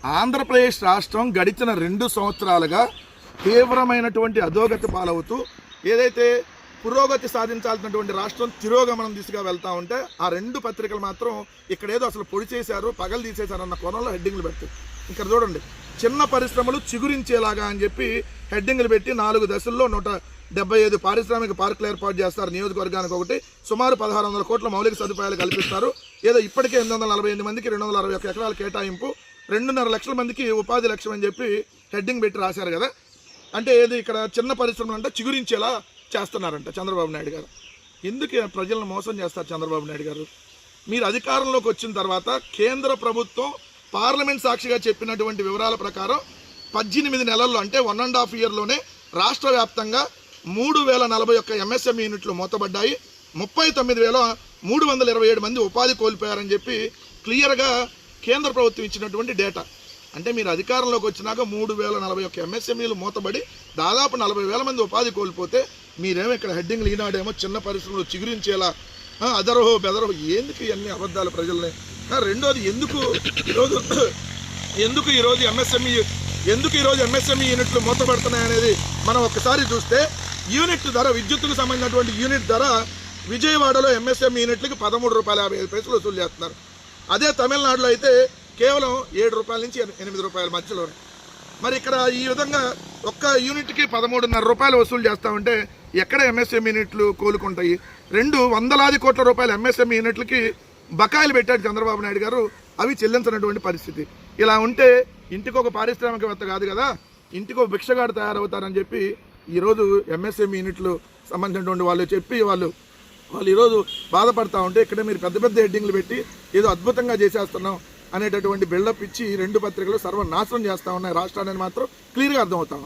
ఆంధ్రప్రదేశ్ రాష్ట్రం గడిచిన 2 సంవత్సరాలుగా తీవ్రమైనటువంటి అధోగతి పాలవుతూ ఏదైతే పురోగతి సాధించాల్సినటువంటి రాష్ట్రం తిరోగమనం దిశగా వెళ్తూ ఉంటే ఆ 2 పత్రికలు మాత్రం ఇక్కడేదో అసలు పొడి చేశారు, పగలు తీసేశారు అన్న కోణంలో హెడ్డింగ్లు పెడతాయి. ఇక్కడ చూడండి, చిన్న పరిశ్రమలు చిగురించేలాగా అని చెప్పి హెడ్డింగ్లు పెట్టి 4 దశల్లో 175 పారిశ్రామిక పార్కులు ఏర్పాటు చేస్తారు. నియోజకవర్గానికి ఒకటి సుమారు 1600 కోట్ల మౌలిక సదుపాయాలు కల్పిస్తారు. ఏదో ఇప్పటికే 848 మందికి 261 ఎకరాల కేటాయింపు, 2.5 లక్షల మందికి ఉపాధి లక్ష్యం అని చెప్పి హెడ్డింగ్ పెట్టి రాశారు కదా. అంటే ఏది ఇక్కడ చిన్న పరిశ్రమలు అంటే చిగురించేలా చేస్తున్నారంట చంద్రబాబు నాయుడు గారు. ఎందుకు ప్రజలను మోసం చేస్తారు చంద్రబాబు నాయుడు గారు? మీరు అధికారంలోకి వచ్చిన తర్వాత కేంద్ర ప్రభుత్వం పార్లమెంట్ సాక్షిగా చెప్పినటువంటి వివరాల ప్రకారం 18 నెలల్లో అంటే 1.5 ఇయర్లోనే రాష్ట్ర వ్యాప్తంగా 3041 ఎంఎస్ఎంఈ యూనిట్లు మూతబడ్డాయి, 39,327 మంది ఉపాధి కోల్పోయారని చెప్పి క్లియర్గా కేంద్ర ప్రభుత్వం ఇచ్చినటువంటి డేటా. అంటే మీరు అధికారంలోకి వచ్చినాక 3041 ఎంఎస్ఎంఈలు మూతబడి దాదాపు 40,000 మంది ఉపాధి కోల్పోతే మీరేమో ఇక్కడ హెడ్డింగ్లు ఈనాడేమో చిన్న పరిశ్రమలు చిగురించేలా అదరహో బెదరహో. ఎందుకు ఇవన్నీ అబద్ధాలు ప్రజల్ని? రెండోది, ఎందుకు ఈరోజు ఎంఎస్ఎంఈ యూనిట్లు మూతపడుతున్నాయనేది మనం ఒక్కసారి చూస్తే యూనిట్ ధర, విద్యుత్తుకు సంబంధించినటువంటి యూనిట్ ధర విజయవాడలో ఎంఎస్ఎంఈ యూనిట్లకి ₹13.55 వసూలు చేస్తున్నారు. అదే తమిళనాడులో అయితే కేవలం ₹7 నుంచి ₹8 మధ్యలోనే. మరి ఇక్కడ ఈ విధంగా ఒక్క యూనిట్కి ₹13.5 వసూలు చేస్తామంటే ఎక్కడ ఎంఎస్ఎంఈ యూనిట్లు కోలుకుంటాయి? 2 వందలాది కోట్ల రూపాయల ఎంఎస్ఎంఈ యూనిట్లకి బకాయిలు పెట్టాడు చంద్రబాబు నాయుడు గారు, అవి చెల్లించినటువంటి పరిస్థితి. ఇలా ఉంటే ఇంటికి ఒక పారిశ్రామికవేత్త కాదు కదా, ఇంటికి ఒక భిక్షగాడు తయారవుతారని చెప్పి ఈరోజు ఎంఎస్ఎంఈ యూనిట్లు సంబంధించినటువంటి వాళ్ళు చెప్పి వాళ్ళు ఈరోజు బాధపడతా ఉంటే ఇక్కడ మీరు పెద్ద పెద్ద హెడ్డింగ్లు పెట్టి ఏదో అద్భుతంగా చేసేస్తున్నాం అనేటటువంటి బిల్డప్ ఇచ్చి 2 పత్రికలు సర్వనాశనం చేస్తూ ఉన్నాయి రాష్ట్రాన్ని మాత్రం క్లియర్గా అర్థమవుతాం.